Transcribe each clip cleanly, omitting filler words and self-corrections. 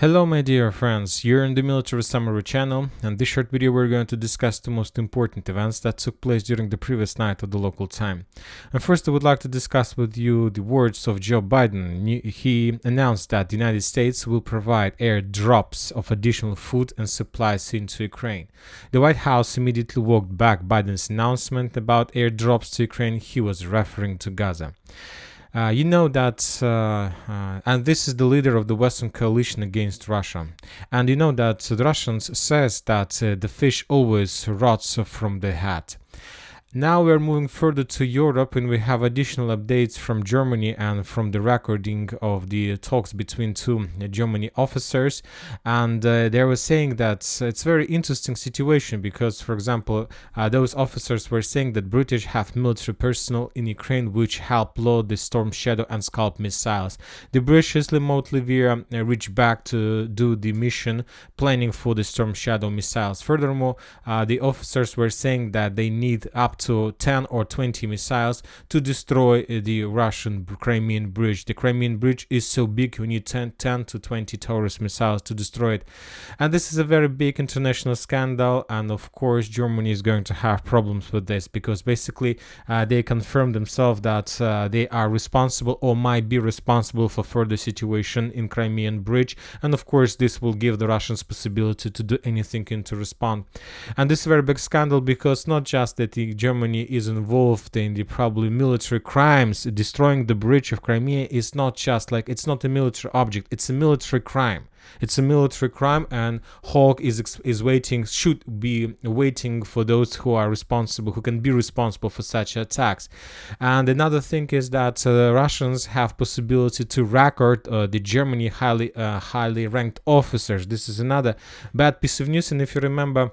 Hello my dear friends, you're in the Military Summary channel, and this short video we're going to discuss the most important events that took place during the previous night of the local time. And first I would like to discuss with you the words of Joe Biden. He announced that the United States will provide airdrops of additional food and supplies into Ukraine. The White House immediately walked back Biden's announcement about airdrops to Ukraine. He was referring to Gaza. You know that, and this is the leader of the Western coalition against Russia. And you know that the Russians says that the fish always rots from the head. Now we're moving further to Europe, and we have additional updates from Germany and from the recording of the talks between two German officers. And they were saying that it's a very interesting situation because, for example, those officers were saying that British have military personnel in Ukraine which help load the Storm Shadow and Scalp missiles. The British remotely reached back to do the mission planning for the Storm Shadow missiles. Furthermore, the officers were saying that they need up to 10 or 20 missiles to destroy the Russian Crimean Bridge. The Crimean Bridge is so big you need 10 to 20 Taurus missiles to destroy it. And this is a very big international scandal, and of course Germany is going to have problems with this because basically they confirmed themselves that they are responsible or might be responsible for further situation in Crimean Bridge, and of course this will give the Russians possibility to do anything and to respond. And this is a very big scandal because not just that Germany is involved in the probably military crimes. Destroying the bridge of Crimea is not just like, it's not a military object, it's a military crime. It's a military crime, and Hawk is waiting, should be waiting for those who are responsible, who can be responsible for such attacks. And another thing is that Russians have possibility to record the Germany highly ranked officers. This is another bad piece of news, and if you remember,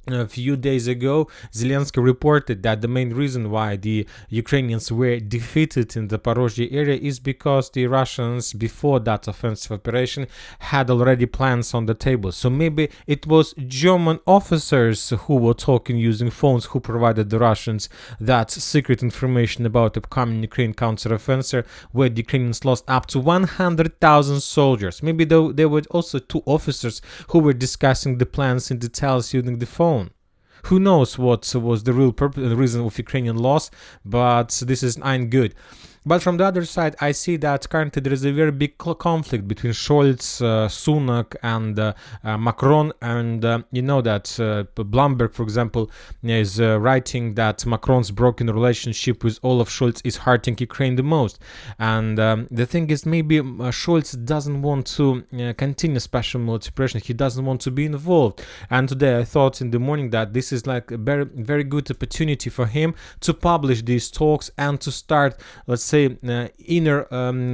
a few days ago, Zelensky reported that the main reason why the Ukrainians were defeated in the Zaporozhye area is because the Russians, before that offensive operation, had already plans on the table. So maybe it was German officers who were talking using phones who provided the Russians that secret information about upcoming Ukraine counteroffensive, where the Ukrainians lost up to 100,000 soldiers. Maybe there were also two officers who were discussing the plans in details using the phone. Who knows what was the real purpose and reason of Ukrainian loss, but this is ain't good. But from the other side, I see that currently there is a very big conflict between Scholz, Sunak, and Macron. And you know that Bloomberg, for example, is writing that Macron's broken relationship with Olaf Scholz is hurting Ukraine the most. And the thing is, maybe Scholz doesn't want to continue special military operation. He doesn't want to be involved. And today I thought in the morning that this is like a very, very good opportunity for him to publish these talks and to start, let's say, inner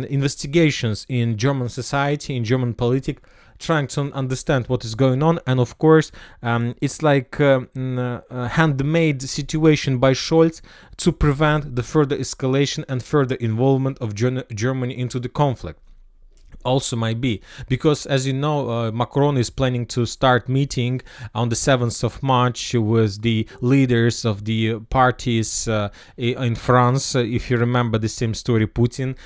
investigations in German society, in German politics, trying to understand what is going on. And of course, it's like a handmade situation by Scholz to prevent the further escalation and further involvement of Germany into the conflict. Also might be because, as you know, Macron is planning to start meeting on the 7th of March with the leaders of the parties in France. If you remember the same story Putin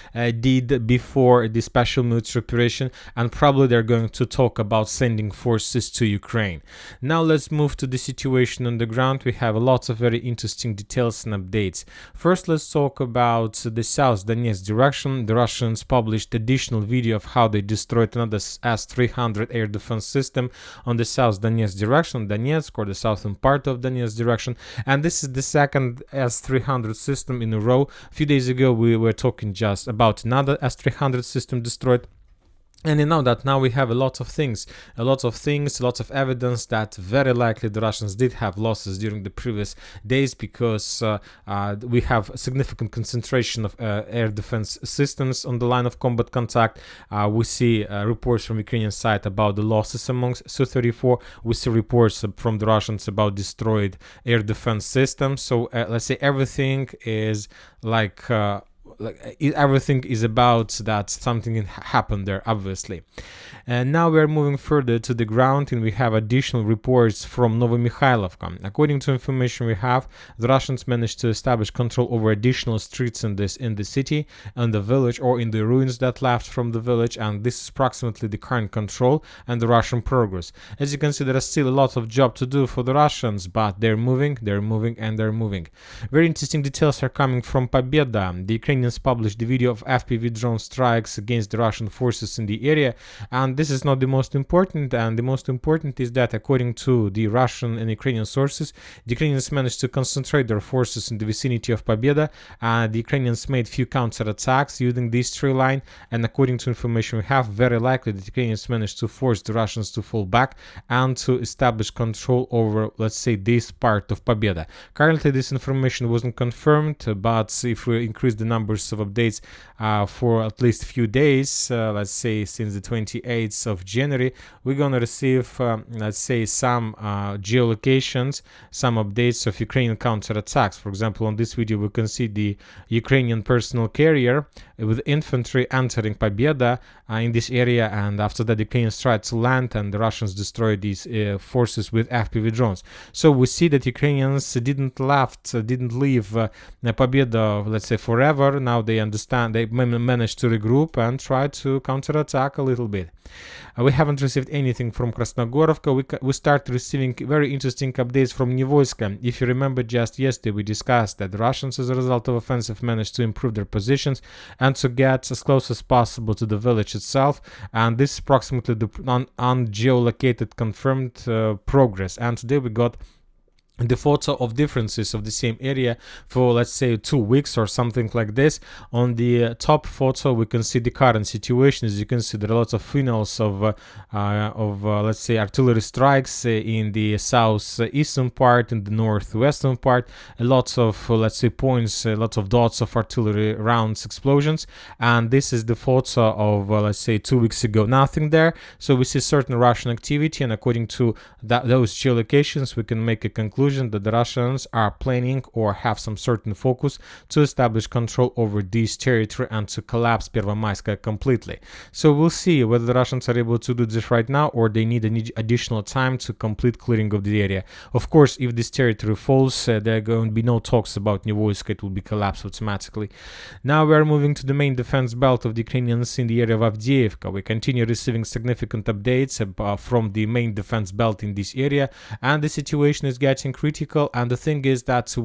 did before the special military operation, and probably they're going to talk about sending forces to Ukraine. Now let's move to the situation on the ground. We have lots of very interesting details and updates. First, let's talk about the South Donetsk direction. The Russians published additional video of how they destroyed another S-300 air defense system on the South Donetsk direction, Donetsk, or the southern part of Donetsk direction. And this is the second S-300 system in a row. A few days ago we were talking just about another S-300 system destroyed. And you know that now we have a lot of evidence that very likely the Russians did have losses during the previous days, because we have a significant concentration of air defense systems on the line of combat contact. We see reports from Ukrainian side about the losses amongst Su-34. We see reports from the Russians about destroyed air defense systems. So let's say everything is like everything is about that something happened there, obviously. And now we are moving further to the ground, and we have additional reports from Mykhailivka. According to information we have, the Russians managed to establish control over additional streets in the city, and the village, or in the ruins that left from the village, and this is approximately the current control and the Russian progress. As you can see, there is still a lot of job to do for the Russians, but they're moving, and they're moving. Very interesting details are coming from Pobeda. The Ukrainians published the video of FPV drone strikes against the Russian forces in the area, and this is not the most important, and the most important is that according to the Russian and Ukrainian sources, the Ukrainians managed to concentrate their forces in the vicinity of Pobeda, and the Ukrainians made few counterattacks using this tree line, and according to information we have, very likely the Ukrainians managed to force the Russians to fall back and to establish control over, let's say, this part of Pobeda. Currently this information wasn't confirmed, but if we increase the numbers of updates for at least a few days, let's say since the 28th of January, we're gonna receive let's say some geolocations, some updates of Ukrainian counterattacks. For example, on this video we can see the Ukrainian personal carrier with infantry entering Pobeda in this area, and after that the Ukrainians tried to land and the Russians destroyed these forces with FPV drones. So we see that Ukrainians didn't leave Pobeda, let's say, forever. Now they understand, they managed to regroup and try to counterattack a little bit. We haven't received anything from Krasnogorovka. We start receiving very interesting updates from Nivoyska. If you remember, just yesterday we discussed that the Russians, as a result of offensive, managed to improve their positions and to get as close as possible to the village itself, and this is approximately the ungeolocated confirmed progress. And today we got the photo of differences of the same area for, let's say, 2 weeks or something like this. On the top photo we can see the current situation. As you can see, there are lots of funnels of let's say artillery strikes in the southeastern part, in the northwestern part, lots of let's say points, lots of dots of artillery rounds, explosions, and this is the photo of let's say 2 weeks ago, nothing there. So we see certain Russian activity, and according to those geolocations we can make a conclusion that the Russians are planning or have some certain focus to establish control over this territory and to collapse Pervomayskaya completely. So we'll see whether the Russians are able to do this right now, or they need additional time to complete clearing of the area. Of course, if this territory falls, there are going to be no talks about Nivoysk, it will be collapsed automatically. Now we are moving to the main defense belt of the Ukrainians in the area of Avdiivka. We continue receiving significant updates from the main defense belt in this area, and the situation is getting critical. And the thing is that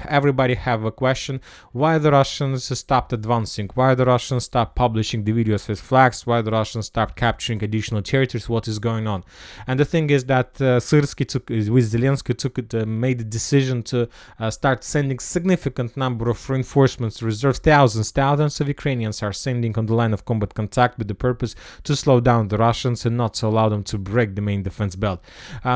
everybody have a question: why the Russians stopped advancing, why the Russians stopped publishing the videos with flags, why the Russians stopped capturing additional territories, what is going on? And the thing is that Siversk with Zelensky made a decision to start sending significant number of reinforcements, reserves. Thousands of Ukrainians are sending on the line of combat contact with the purpose to slow down the Russians and not to allow them to break the main defense belt.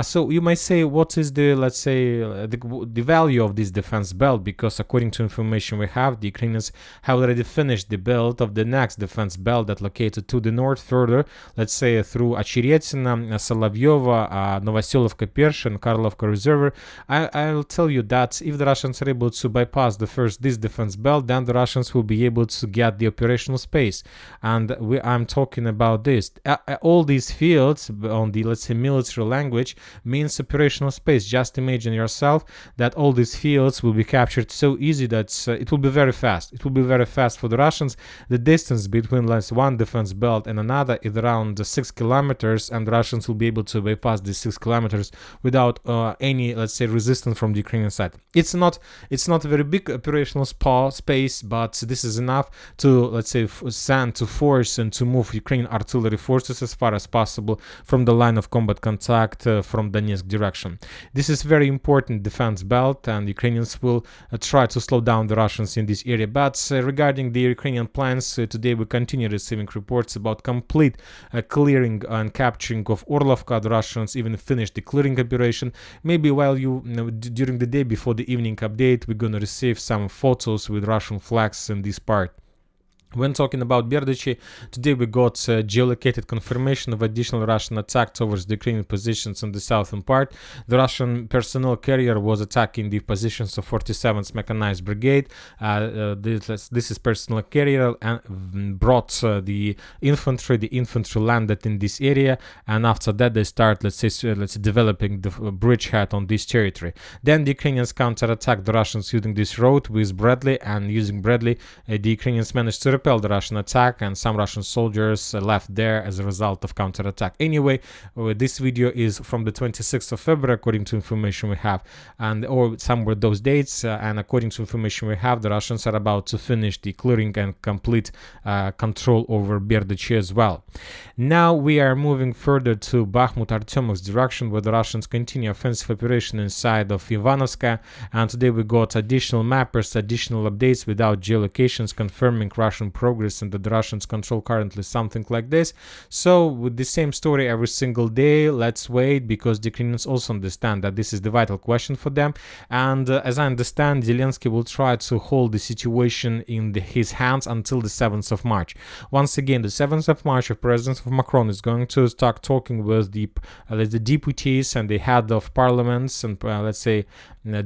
So you might say, what is the, let's say, the value of this defense belt? Because according to information we have, the Ukrainians have already finished the build of the next defense belt that located to the north further, let's say through Очеретина, Solovyova, Novoselovka Persh and Karlovka Reservoir. I'll tell you that if the Russians are able to bypass this defense belt, then the Russians will be able to get the operational space. And I'm talking about this. All these fields on the, let's say, military language means operational space. Just imagine yourself that all these fields will be captured so easy that it will be very fast. It will be very fast for the Russians. The distance between, let's say, one defense belt and another is around 6 kilometers, and the Russians will be able to bypass these 6 kilometers without any, let's say, resistance from the Ukrainian side. It's not a very big operational space, but this is enough to, let's say, to force and to move Ukrainian artillery forces as far as possible from the line of combat contact from Donetsk direction. This is very important defense belt, and Ukrainians will try to slow down the Russians in this area. But regarding the Ukrainian plans, today we continue receiving reports about complete clearing and capturing of Orlovka. The Russians even finished the clearing operation. Maybe while during the day before the evening update, we're gonna receive some photos with Russian flags in this part. When talking about Berdychi, today we got geolocated confirmation of additional Russian attack towards the Ukrainian positions in the southern part. The Russian personnel carrier was attacking the positions of 47th Mechanized Brigade. This is personnel carrier and brought the infantry landed in this area, and after that they start, let's say developing the bridgehead on this territory. Then the Ukrainians counterattacked the Russians using this road with Bradley, and using Bradley, the Ukrainians managed to repel the Russian attack, and some Russian soldiers left there as a result of counterattack. Anyway, this video is from the 26th of February, according to information we have, and or somewhere those dates, and according to information we have, the Russians are about to finish the clearing and complete control over Berdychi as well. Now we are moving further to Bakhmut Artyomovsk direction, where the Russians continue offensive operation inside of Ivanovska, and today we got additional mappers, additional updates without geolocations confirming Russian progress and that the Russians control currently something like this. So with the same story every single day, let's wait, because the Ukrainians also understand that this is the vital question for them, and as I understand, Zelensky will try to hold the situation in his hands until the 7th of March. Once again, the 7th of March, the president of Macron is going to start talking with the deputies and the head of parliaments and let's say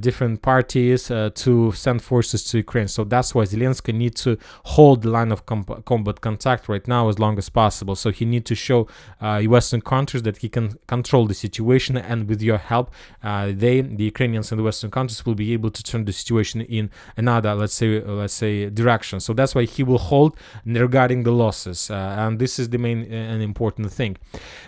different parties to send forces to Ukraine. So that's why Zelensky needs to hold the line of combat contact right now as long as possible. So he needs to show Western countries that he can control the situation, and with your help, the Ukrainians and the Western countries will be able to turn the situation in another, let's say direction. So that's why he will hold regarding the losses, and this is the main and important thing.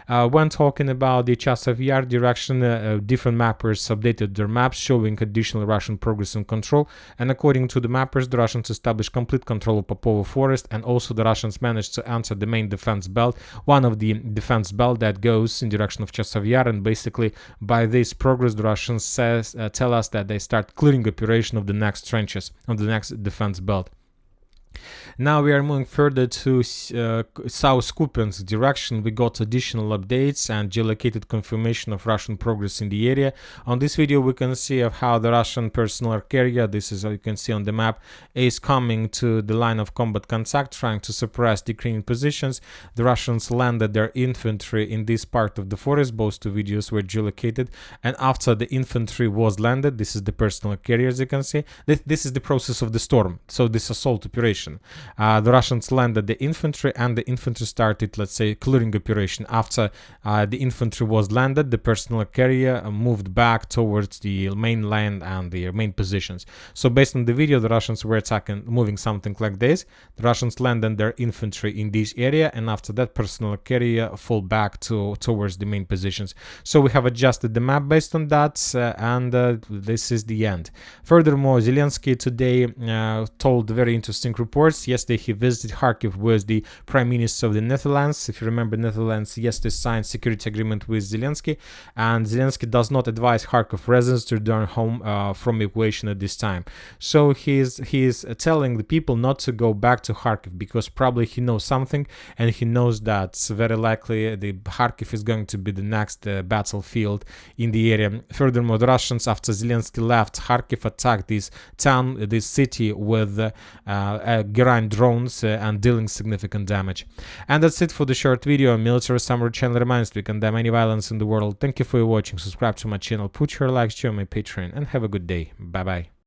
When talking about the Chasiv Yar direction, different mappers updated their maps showing additional Russian progress and control, and according to the mappers, the Russians established complete control of Pobeda forest, and also the Russians managed to enter the main defense belt, one of the defense belt that goes in direction of Chasiv Yar, and basically by this progress the Russians tell us that they start clearing operation of the next trenches of the next defense belt. Now we are moving further to South Kupiansk direction. We got additional updates and geolocated confirmation of Russian progress in the area. On this video we can see of how the Russian personnel carrier, this is how you can see on the map, is coming to the line of combat contact, trying to suppress the Ukrainian positions. The Russians landed their infantry in this part of the forest. Both two videos were geolocated, and after the infantry was landed, this is the personnel carrier, as you can see. This is the process of the storm, so this assault operation. The Russians landed the infantry, and the infantry started, let's say, clearing operation. After the infantry was landed, the personnel carrier moved back towards the mainland and their main positions. So based on the video, the Russians were moving something like this. The Russians landed their infantry in this area, and after that personnel carrier fall back towards the main positions. So we have adjusted the map based on that, and this is the end. Furthermore, Zelensky today told very interesting reports. Yesterday he visited Kharkiv with the Prime Minister of the Netherlands. If you remember, Netherlands yesterday signed security agreement with Zelensky, and Zelensky does not advise Kharkiv residents to return home from evacuation at this time. So he is telling the people not to go back to Kharkiv, because probably he knows something, and he knows that very likely the Kharkiv is going to be the next battlefield in the area. Furthermore, the Russians, after Zelensky left Kharkiv, attacked this city with Iran drones and dealing significant damage. And that's it for the short video. Military Summary channel reminds we condemn any violence in the world. Thank you for watching. Subscribe to my channel, put your likes, join my Patreon, and have a good day. Bye bye.